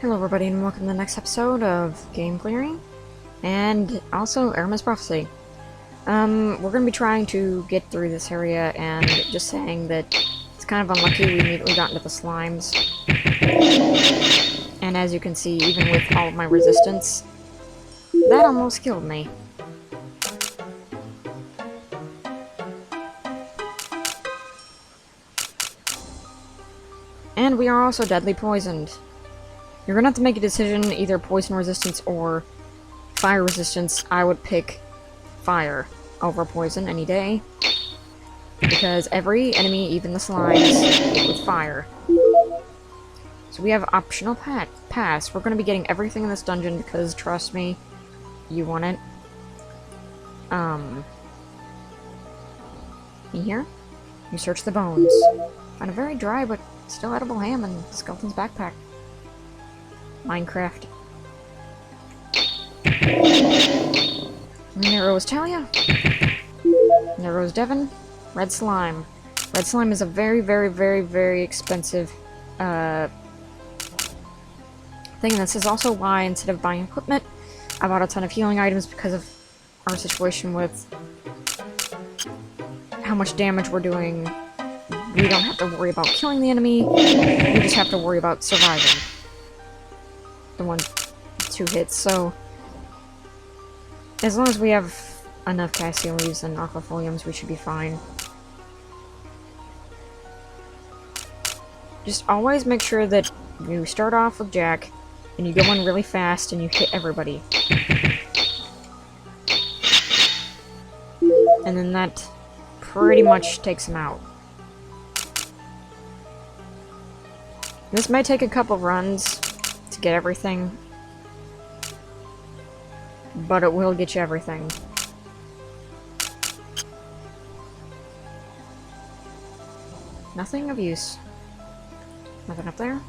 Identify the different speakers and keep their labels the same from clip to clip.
Speaker 1: Hello everybody and welcome to the next episode of Game Clearing, and also Ahriman's Prophecy. We're going to be trying to get through this area, and just saying that it's kind of unlucky we immediately got into the slimes. And as you can see, even with all of my resistance, that almost killed me. And we are also deadly poisoned. You're gonna have to make a decision, either poison resistance or fire resistance. I would pick fire over poison any day, because every enemy, even the slimes, hit with fire. So we have optional pass. We're gonna be getting everything in this dungeon because, trust me, you want it. In here, you search the bones. Find a very dry but still edible ham in Skeleton's backpack. Minecraft. And there goes Talia. And there goes Devon. Red slime. Red slime is a very, very, very, very expensive thing, and this is also why, instead of buying equipment, I bought a ton of healing items because of our situation with how much damage we're doing. We don't have to worry about killing the enemy, we just have to worry about surviving the 1-2 hits, so as long as we have enough cassia leaves and aquafoliums, we should be fine. Just always make sure that you start off with Jack, and you go in really fast, and you hit everybody. And then that pretty much takes him out. This may take a couple runs to get everything, but it will get you everything. Nothing of use. Nothing up there.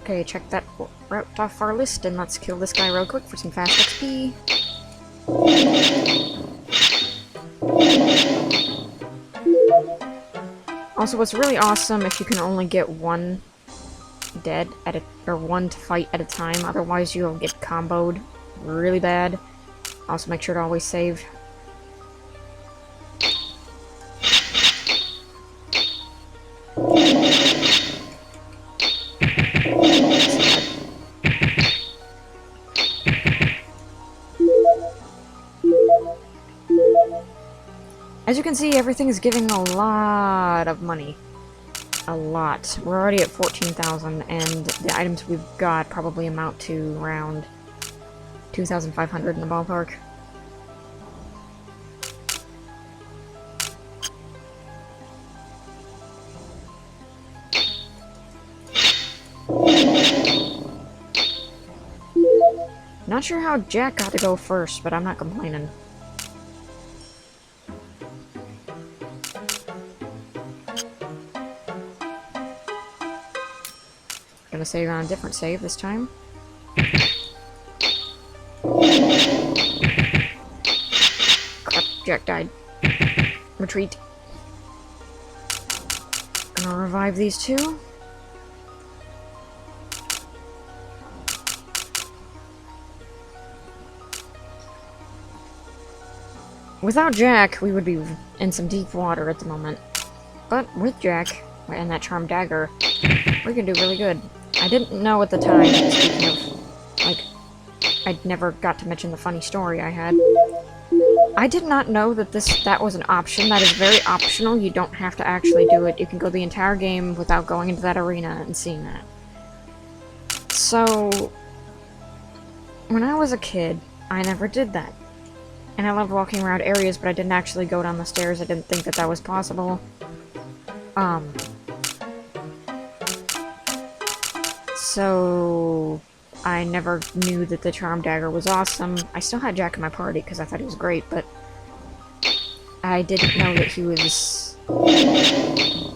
Speaker 1: Okay, check that route off our list, and let's kill this guy real quick for some fast XP. Also, what's really awesome if you can only get one dead at a, or one to fight at a time, otherwise you'll get comboed really bad. Also, make sure to always save. As you can see, everything is giving a lot of money. A lot. We're already at 14,000, and the items we've got probably amount to around 2,500 in the ballpark. Not sure how Jack got to go first, but I'm not complaining. Gonna save on a different save this time. Crap, Jack died. Retreat. Gonna revive these two. Without Jack, we would be in some deep water at the moment. But with Jack, and that charmed dagger, we can do really good. I didn't know at the time, speaking of, like, I'd never got to mention the funny story I had. I did not know that that was an option. That is very optional. You don't have to actually do it. You can go the entire game without going into that arena and seeing that. So, when I was a kid, I never did that. And I loved walking around areas, but I didn't actually go down the stairs. I didn't think that that was possible. So I never knew that the charm dagger was awesome. I still had Jack in my party because I thought he was great, but I didn't know that he was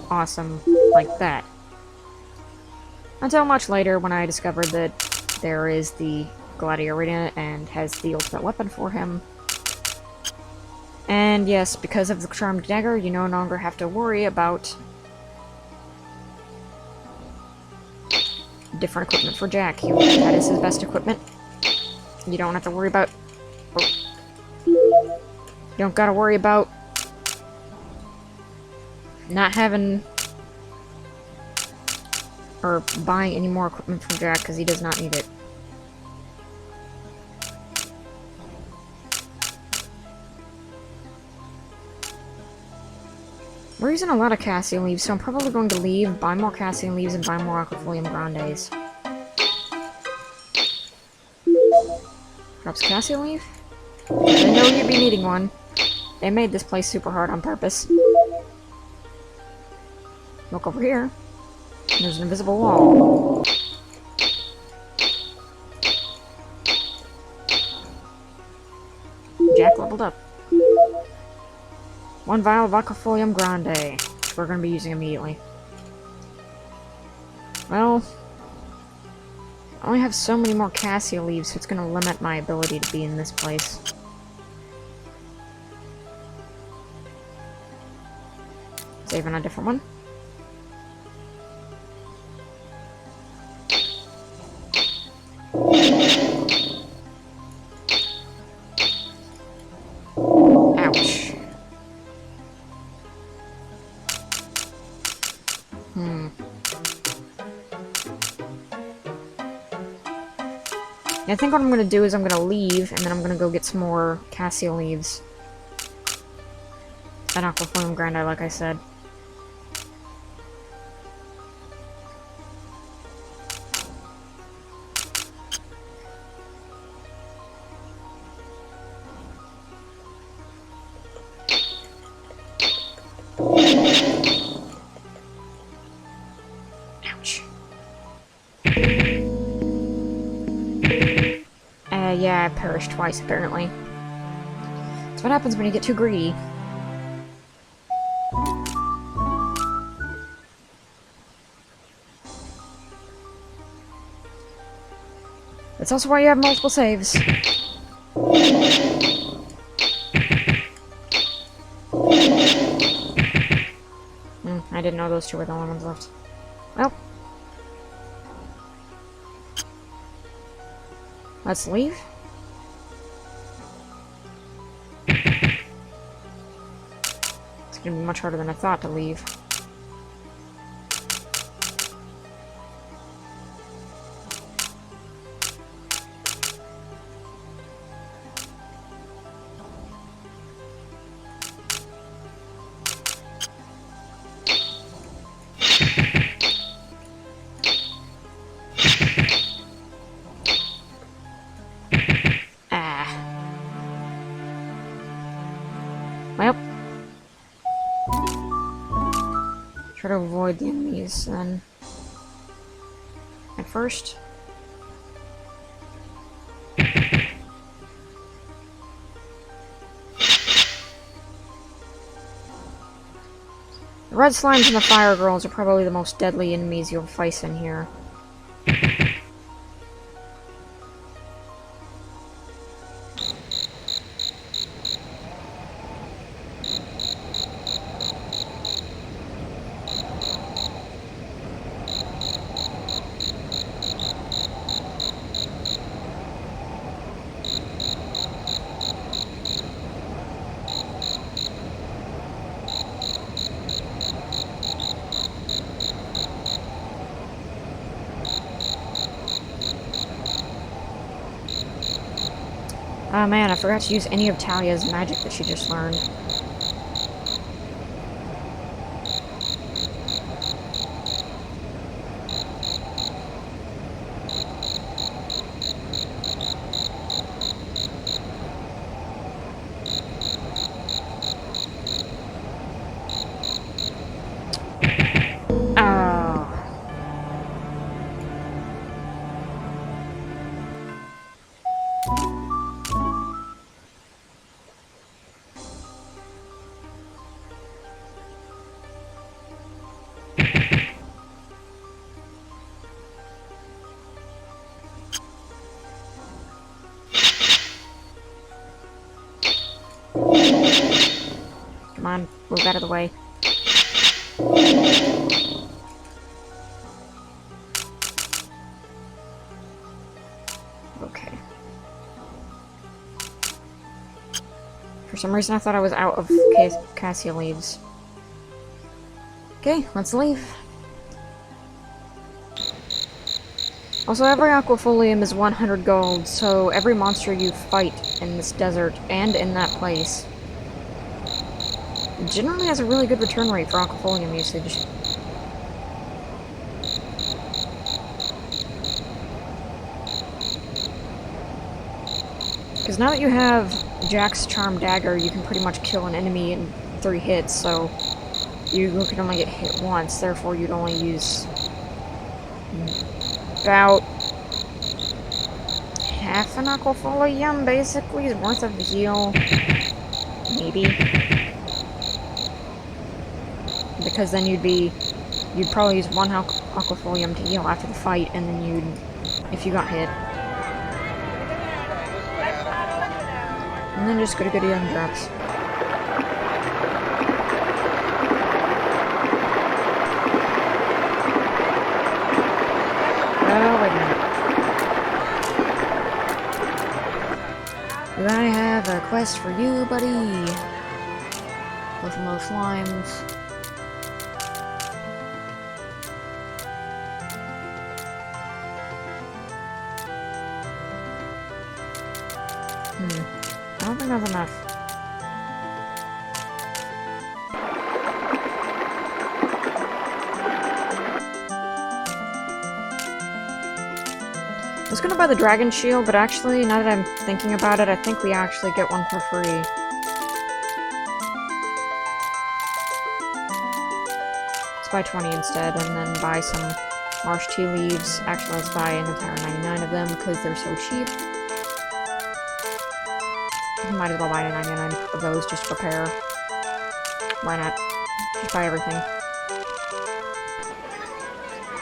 Speaker 1: awesome like that. Until much later, when I discovered that there is the Gladiator Arena and has the ultimate weapon for him. And yes, because of the charmed dagger, you no longer have to worry about different equipment for Jack. That is his best equipment. You don't have to worry about... Oh. You don't gotta worry about not having or buying any more equipment from Jack, because he does not need it. We're using a lot of cassia leaves, so I'm probably going to leave, buy more cassia leaves, and buy more aquafolium grandes. Drops cassia leaf? I know you'd be needing one. They made this place super hard on purpose. Look over here. There's an invisible wall. Jack leveled up. 1 vial of aquafolium grande, which we're going to be using immediately. Well, I only have so many more cassia leaves, so it's going to limit my ability to be in this place. Saving a different one. Ouch. I think what I'm going to do is I'm going to leave, and then I'm going to go get some more cassia leaves. And aquafolium grande, like I said. Ouch. Yeah, I perished twice, apparently. That's what happens when you get too greedy. That's also why you have multiple saves. I didn't know those two were the only ones left. Well. Let's leave. It's gonna be much harder than I thought to leave. Well, try to avoid the enemies then. At first. The red slimes and the fire girls are probably the most deadly enemies you'll face in here. Oh man, I forgot to use any of Talia's magic that she just learned. Come on, move out of the way. Okay. For some reason I thought I was out of cassia leaves. Okay, let's leave. Also, every aquafolium is 100 gold, so every monster you fight in this desert and in that place generally has a really good return rate for aquafolium usage. Because now that you have Jack's Charm Dagger, you can pretty much kill an enemy in 3 hits, so you can only get hit once, therefore you'd only use about half an aquafolium, basically, is worth of the heal. Maybe. Because then you'd probably use 1 aquafolium to heal after the fight, and then if you got hit. And then just go to goody on drops. Oh, wait a minute. Do I have a quest for you, buddy? With most slimes. I don't think that's enough. I was gonna buy the dragon shield, but actually, now that I'm thinking about it, I think we actually get one for free. Let's buy 20 instead, and then buy some marsh tea leaves. Actually, let's buy an entire 99 of them, because they're so cheap. Might as well buy 99 of those just to prepare. Why not? Just buy everything.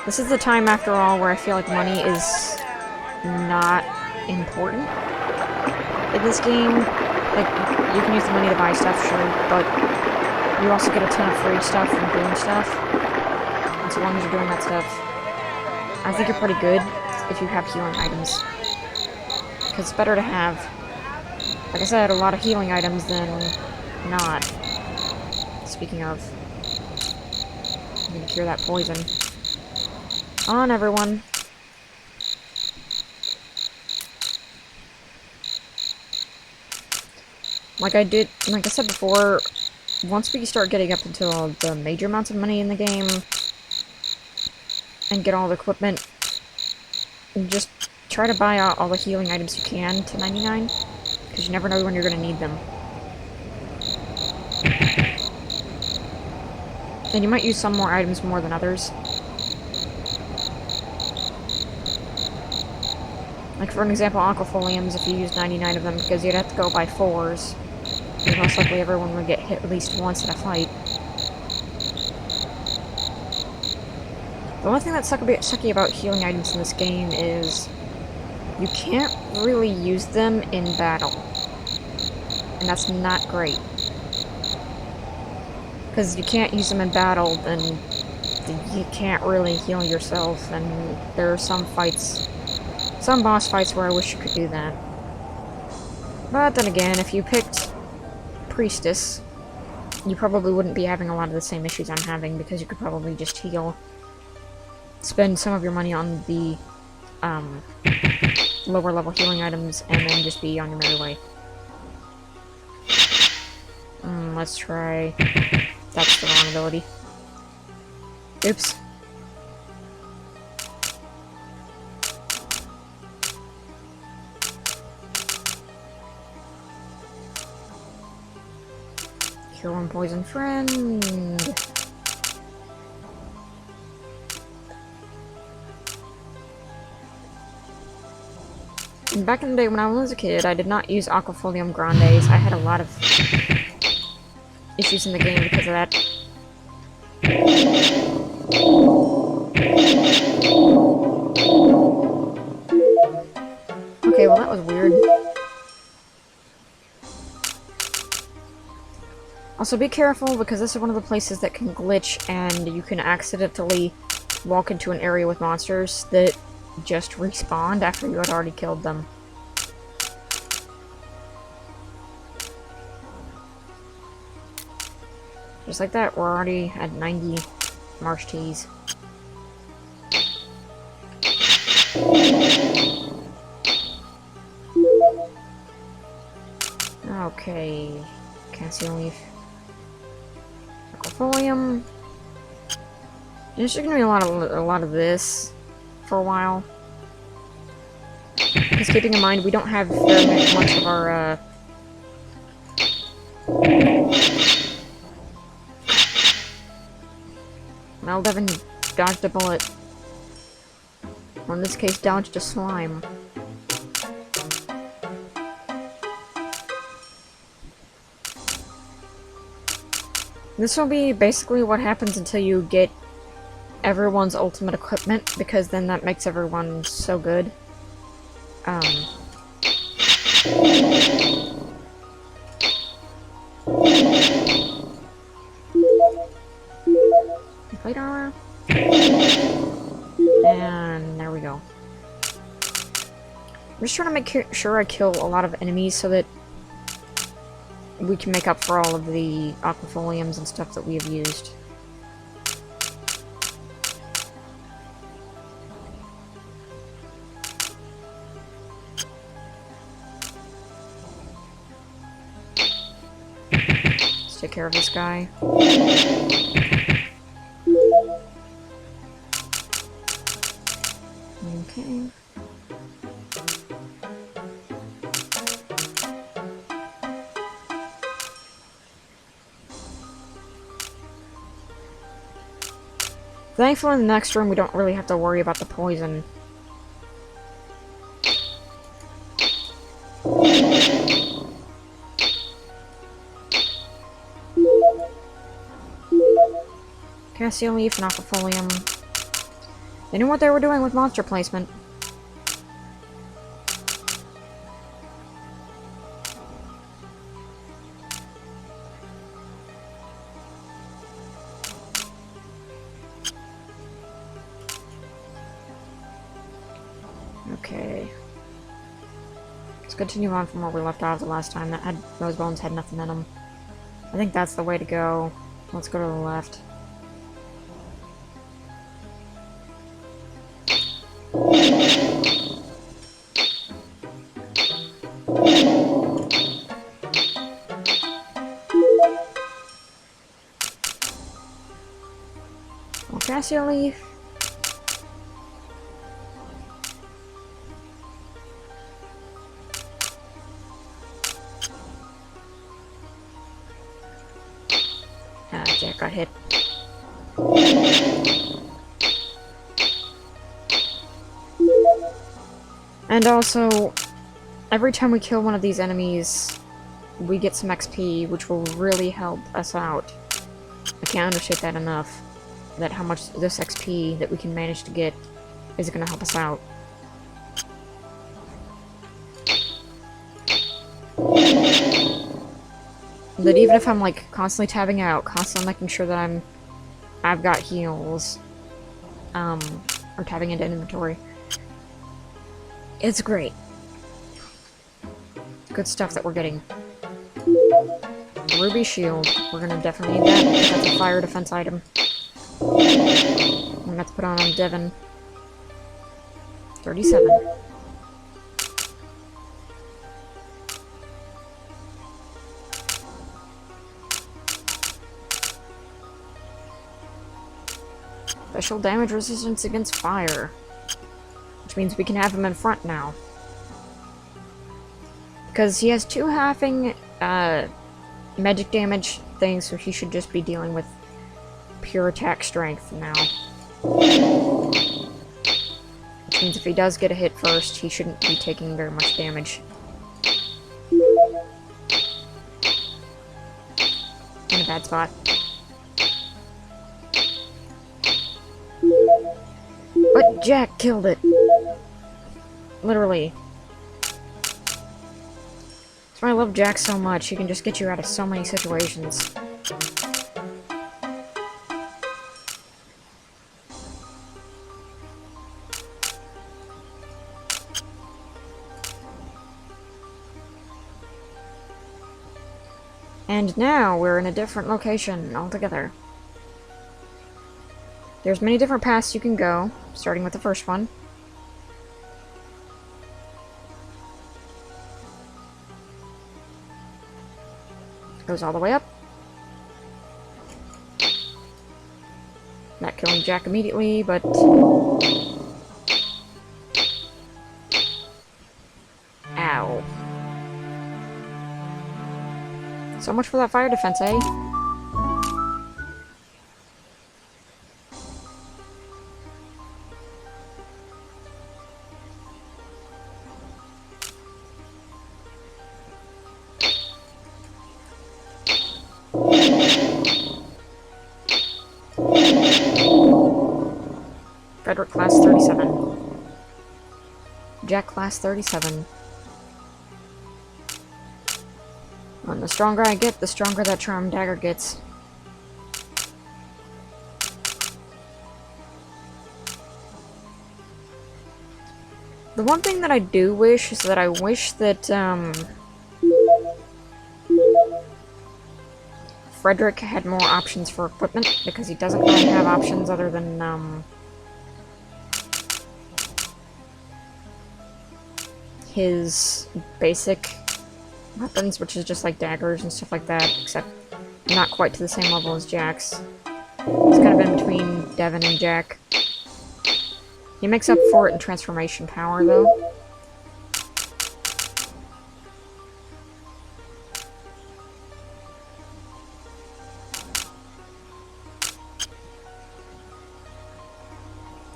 Speaker 1: This is the time, after all, where I feel like money is not important in this game. Like, you can use the money to buy stuff, sure, but you also get a ton of free stuff from doing stuff. And so long as you're doing that stuff, I think you're pretty good if you have healing items. Because it's better to have, like I said, a lot of healing items than not. Speaking of, I'm gonna cure that poison. On, everyone. Like I said before, once we start getting up into all the major amounts of money in the game, and get all the equipment, just try to buy out all the healing items you can to 99. Because you never know when you're going to need them. And you might use some more items more than others. Like for an example, aquafoliums, if you use 99 of them, because you'd have to go by 4s. Because most likely everyone would get hit at least once in a fight. The only thing that's sucky about healing items in this game is you can't really use them in battle. And that's not great. Because you can't use them in battle, then you can't really heal yourself, and there are some fights, some boss fights where I wish you could do that. But then again, if you picked Priestess, you probably wouldn't be having a lot of the same issues I'm having, because you could probably just heal. Spend some of your money on the lower level healing items, and then just be on your merry way. Let's try... That's the wrong ability. Oops. Cure one poison friend. And back in the day when I was a kid, I did not use Aquafolium Grandes. I had a lot of issues in the game because of that. Okay, well that was weird. Also be careful, because this is one of the places that can glitch and you can accidentally walk into an area with monsters that just respawned after you had already killed them. Just like that, we're already at 90 marsh teas. Okay, cassia leaf, aquafolium. There's just gonna be a lot of this for a while. Because keeping in mind we don't have very much of our Well, Devin dodged a bullet. Or in this case, dodged a slime. This will be basically what happens until you get everyone's ultimate equipment, because then that makes everyone so good. Plate armor. And there we go. I'm just trying to make sure I kill a lot of enemies so that we can make up for all of the aquafoliums and stuff that we have used. Let's take care of this guy. Okay. Thankfully, in the next room, we don't really have to worry about the poison. Cassia leaf and aquafolium. They knew what they were doing with monster placement. Okay. Let's continue on from where we left off the last time. Those bones had nothing in them. I think that's the way to go. Let's go to the left. More cassia leaf. Jack got hit. And also, every time we kill one of these enemies, we get some XP, which will really help us out. I can't understate that enough, that how much this XP that we can manage to get is going to help us out. That even if I'm like constantly tabbing out, constantly making sure that I've got heals, or tabbing into inventory, it's great. Good stuff that we're getting. Ruby shield. We're gonna definitely need that, because that's a fire defense item. I'm gonna have to put on Devin. 37. Special damage resistance against fire. Which means we can have him in front now. Because he has 2 halving magic damage things, so he should just be dealing with pure attack strength now. Which means if he does get a hit first, he shouldn't be taking very much damage. In a bad spot. But Jack killed it. Literally. That's why I love Jack so much. He can just get you out of so many situations. And now we're in a different location altogether. There's many different paths you can go, starting with the first one. Goes all the way up. Not killing Jack immediately, but... Ow. So much for that fire defense, eh? Frederick class 37. Jack class 37. And the stronger I get, the stronger that charm dagger gets. The one thing that I do wish is that I wish that, Frederick had more options for equipment, because he doesn't really have options other than, his basic weapons, which is just like daggers and stuff like that, except not quite to the same level as Jack's. He's kind of in between Devin and Jack. He makes up for it in transformation power, though.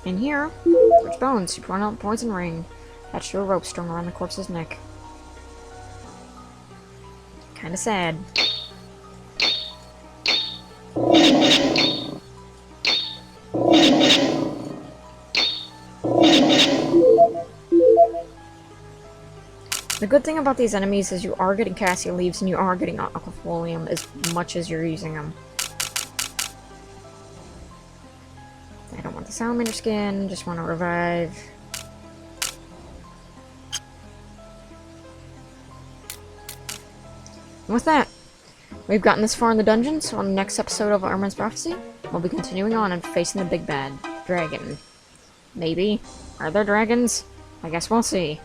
Speaker 1: In here, there's bones. You run out poison ring. Attached to a rope strung around the corpse's neck. Kinda sad. The good thing about these enemies is you are getting cassia leaves and you are getting aquafolium as much as you're using them. I don't want the salamander skin, just want to revive. And with that, we've gotten this far in the dungeon, so on the next episode of Ahriman's Prophecy, we'll be continuing on and facing the big bad dragon. Maybe. Are there dragons? I guess we'll see.